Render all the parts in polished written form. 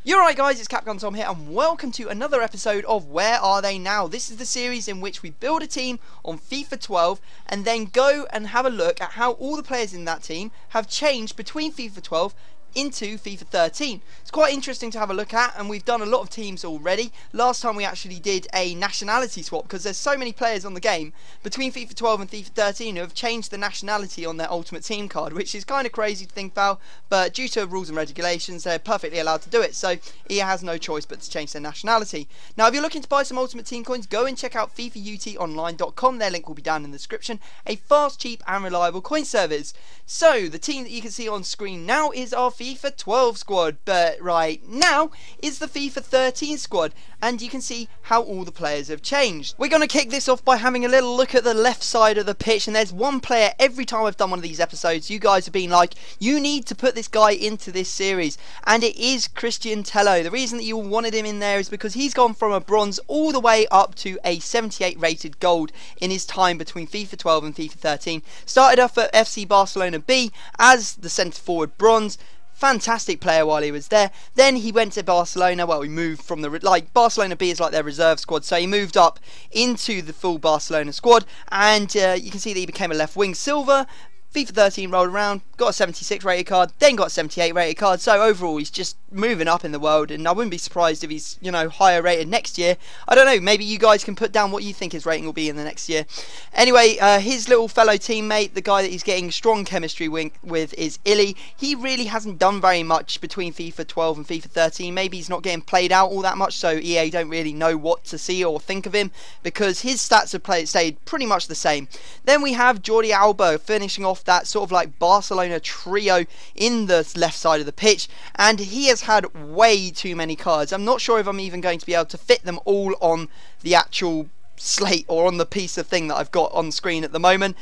You're right guys, it's Capcom Tom here and welcome to another episode of Where Are They Now? This is the series in which we build a team on FIFA 12 and then go and have a look at how all the players in that team have changed between FIFA 12 into FIFA 13. It's quite interesting to have a look at, and we've done a lot of teams already. Last time we actually did a nationality swap because there's so many players on the game between FIFA 12 and FIFA 13 who have changed the nationality on their ultimate team card, which is kind of crazy to think about, but due to rules and regulations they're perfectly allowed to do it, so EA has no choice but to change their nationality. Now if you're looking to buy some ultimate team coins, go and check out FIFAUTonline.com. their link will be down in the description. A fast, cheap and reliable coin service. So the team that you can see on screen now is our FIFA 12 squad, but right now is the FIFA 13 squad, and you can see how all the players have changed. We're going to kick this off by having a little look at the left side of the pitch, and there's one player every time I've done one of these episodes you guys have been like, you need to put this guy into this series, and it is Christian Tello. The reason that you wanted him in there is because he's gone from a bronze all the way up to a 78 rated gold in his time between FIFA 12 and FIFA 13. Started off at FC Barcelona B as the centre forward bronze. Fantastic player while he was there. Then he went to Barcelona. Well, he moved from the Barcelona B is like their reserve squad, so he moved up into the full Barcelona squad, and you can see that he became a left wing silver. FIFA 13 rolled around, got a 76 rated card, then got a 78 rated card, so overall he's just moving up in the world, and I wouldn't be surprised if he's, you know, higher rated next year. I don't know, maybe you guys can put down what you think his rating will be in the next year. Anyway, his little fellow teammate, the guy that he's getting strong chemistry with, is Illy. He really hasn't done very much between FIFA 12 and FIFA 13. Maybe he's not getting played out all that much, so EA don't really know what to see or think of him, because his stats have stayed pretty much the same. Then we have Jordi Alba finishing off that sort of like Barcelona trio in the left side of the pitch, and he has had way too many cards. I'm not sure if I'm even going to be able to fit them all on the actual slate or on the piece of thing that I've got on screen at the moment.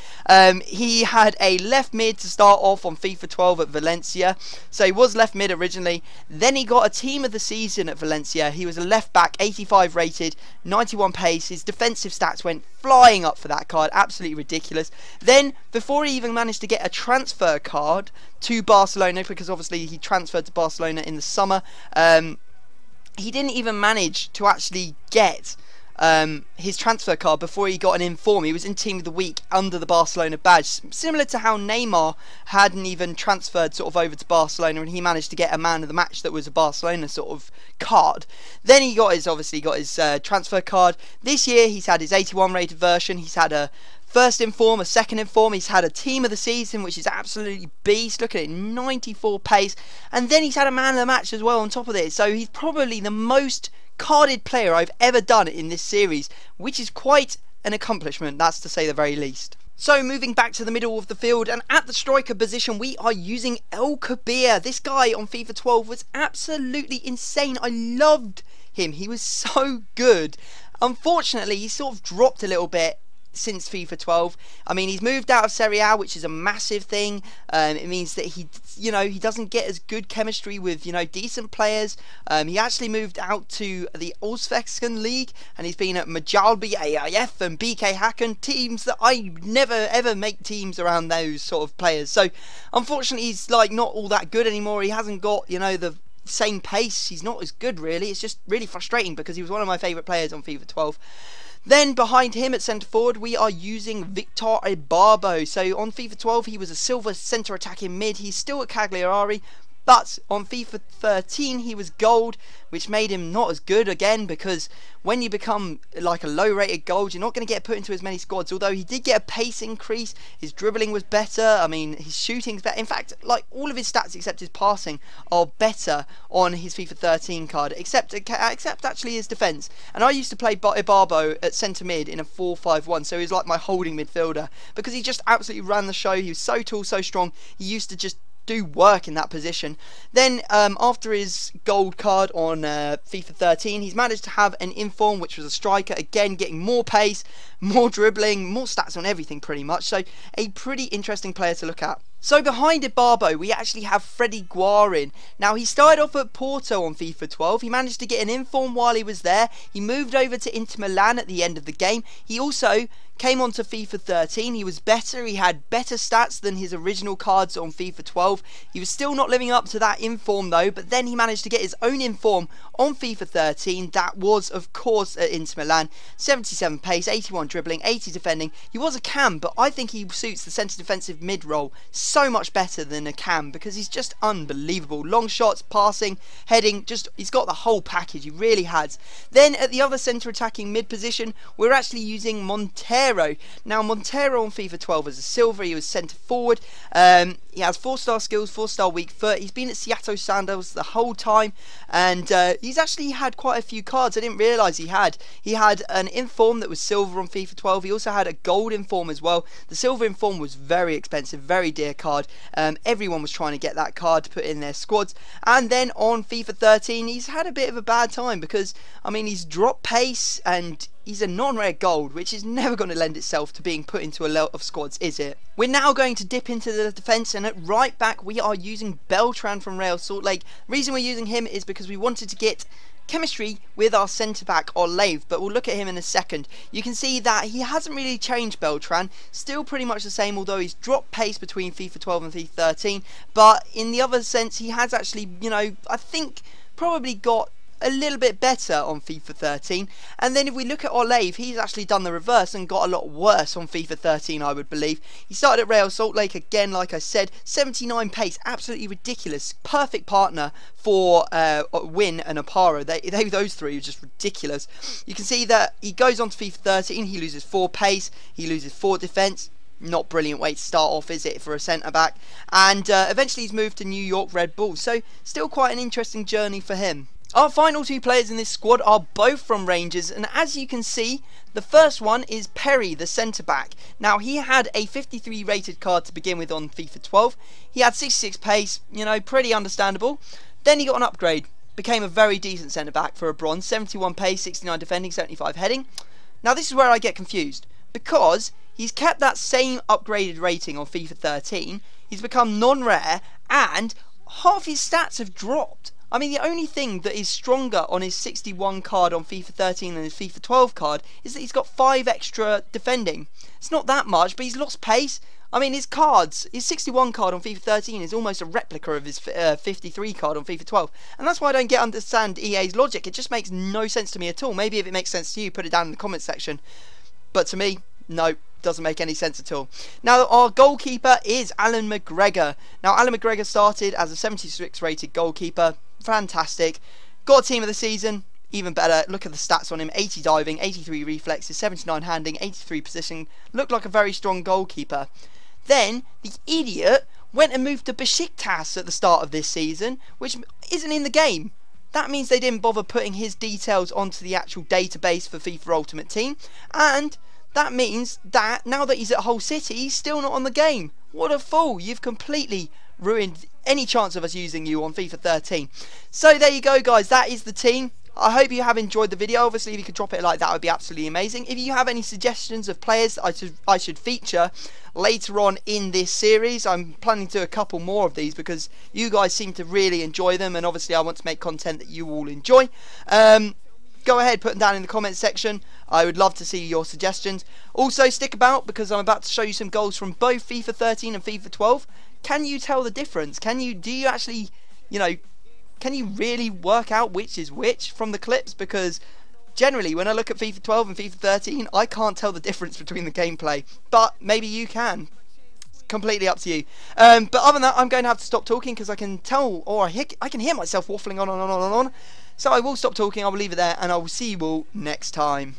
He had a left mid to start off on FIFA 12 at Valencia, so he was left mid originally. Then he got a team of the season at Valencia. He was a left back, 85 rated, 91 pace. His defensive stats went flying up for that card, absolutely ridiculous. Then before he even managed to get a transfer card to Barcelona, because obviously he transferred to Barcelona in the summer, he didn't even manage to actually get his transfer card before he got an inform. He was in Team of the Week under the Barcelona badge, similar to how Neymar hadn't even transferred sort of over to Barcelona, and he managed to get a man of the match that was a Barcelona sort of card. Then he obviously got his transfer card. This year he's had his 81 rated version. He's had a first inform, a second inform, he's had a team of the season, which is absolutely beast. Look at it, 94 pace, and then he's had a man of the match as well on top of it. So he's probably the most carded player I've ever done in this series, which is quite an accomplishment, that's to say the very least. So moving back to the middle of the field, and at the striker position we are using El-Kabir. This guy on FIFA 12 was absolutely insane. I loved him, he was so good. Unfortunately he sort of dropped a little bit since FIFA 12. I mean, he's moved out of Serie A, which is a massive thing. It means that he doesn't get as good chemistry with, decent players. He actually moved out to the Allsvenskan League, and he's been at Majalbi, AIF and BK Hacken, teams that I never ever make teams around those sort of players. So unfortunately he's like not all that good anymore. He hasn't got, the same pace. He's not as good really. It's just really frustrating because he was one of my favourite players on FIFA 12. Then behind him at centre forward we are using Victor Ibarbo. So on FIFA 12 he was a silver centre attacking mid. He's still at Cagliari, but on FIFA 13 he was gold, which made him not as good again, because when you become like a low rated gold you're not going to get put into as many squads. Although he did get a pace increase, his dribbling was better, I mean his shooting's better. In fact, like all of his stats except his passing are better on his FIFA 13 card, except actually his defence. And I used to play Ibarbo at centre mid in a 4-5-1, so he was like my holding midfielder, because he just absolutely ran the show. He was so tall, so strong, he used to just do work in that position. Then after his gold card on FIFA 13 he's managed to have an inform, which was a striker, again getting more pace, more dribbling, more stats on everything pretty much. So a pretty interesting player to look at. So behind Ibarbo, we actually have Freddie Guarin. Now, he started off at Porto on FIFA 12. He managed to get an inform while he was there. He moved over to Inter Milan at the end of the game. He also came on to FIFA 13. He was better. He had better stats than his original cards on FIFA 12. He was still not living up to that inform though, but then he managed to get his own inform on FIFA 13. That was, of course, at Inter Milan. 77 pace, 81 dribbling, 80 defending. He was a cam, but I think he suits the centre defensive mid role so much better than a cam because he's just unbelievable. Long shots, passing, heading, he's got the whole package. He really has. Then at the other centre attacking mid position, we're actually using Montero. Now, Montero on FIFA 12 as a silver. He was centre forward. He has 4-star skills, 4-star weak foot. He's been at Seattle Sandals the whole time, and he's actually had quite a few cards I didn't realise he had. He had an inform that was silver on FIFA 12. He also had a gold inform as well. The silver inform was very expensive, very dear card. Everyone was trying to get that card to put in their squads. And then on FIFA 13, he's had a bit of a bad time because, I mean, he's dropped pace and he's a non-rare gold, which is never going to lend itself to being put into a lot of squads, is it? We're now going to dip into the defence, and at right back we are using Beltran from Real Salt Lake. The reason we're using him is because we wanted to get chemistry with our centre back Olave, but we'll look at him in a second. You can see that he hasn't really changed, Beltran, still pretty much the same, although he's dropped pace between FIFA 12 and FIFA 13, but in the other sense he has actually, you know, I think probably got a little bit better on FIFA 13. And then if we look at Olave, he's actually done the reverse and got a lot worse on FIFA 13, I would believe. He started at Real Salt Lake again, like I said, 79 pace, absolutely ridiculous. Perfect partner for Win and Aparo. Those three are just ridiculous. You can see that he goes on to FIFA 13, he loses 4 pace, he loses 4 defence. Not brilliant way to start off, is it, for a centre-back? And eventually he's moved to New York Red Bulls, so still quite an interesting journey for him. Our final 2 players in this squad are both from Rangers, and as you can see, the first one is Perry, the centre-back. Now, he had a 53 rated card to begin with on FIFA 12. He had 66 pace, you know, pretty understandable. Then he got an upgrade, became a very decent centre-back for a bronze, 71 pace, 69 defending, 75 heading. Now, this is where I get confused, because he's kept that same upgraded rating on FIFA 13, he's become non-rare, and half his stats have dropped. I mean, the only thing that is stronger on his 61 card on FIFA 13 than his FIFA 12 card is that he's got 5 extra defending. It's not that much, but he's lost pace. I mean, his 61 card on FIFA 13 is almost a replica of his 53 card on FIFA 12. And that's why I don't understand EA's logic. It just makes no sense to me at all. Maybe if it makes sense to you, put it down in the comments section. But to me, no, doesn't make any sense at all. Now, our goalkeeper is Alan McGregor. Now, Alan McGregor started as a 76 rated goalkeeper. Fantastic. Got team of the season, even better. Look at the stats on him: 80 diving, 83 reflexes, 79 handling, 83 positioning. Looked like a very strong goalkeeper. Then the idiot went and moved to Besiktas at the start of this season, which isn't in the game. That means they didn't bother putting his details onto the actual database for FIFA Ultimate Team, and that means that now that he's at Hull City, he's still not on the game. What a fool. You've completely ruined any chance of us using you on FIFA 13. So there you go, guys. That is the team. I hope you have enjoyed the video. Obviously, if you could drop it like that, would be absolutely amazing. If you have any suggestions of players that I should feature later on in this series, I'm planning to do a couple more of these because you guys seem to really enjoy them, and obviously I want to make content that you all enjoy. Go ahead, put them down in the comments section. I would love to see your suggestions. Also, stick about because I'm about to show you some goals from both FIFA 13 and FIFA 12. Can you tell the difference? Do you actually, you know, can you really work out which is which from the clips? Because generally, when I look at FIFA 12 and FIFA 13, I can't tell the difference between the gameplay. But maybe you can. It's completely up to you. But other than that, I'm going to have to stop talking because I can tell, or I can hear myself waffling on and on and on. So I will stop talking, I will leave it there, and I will see you all next time.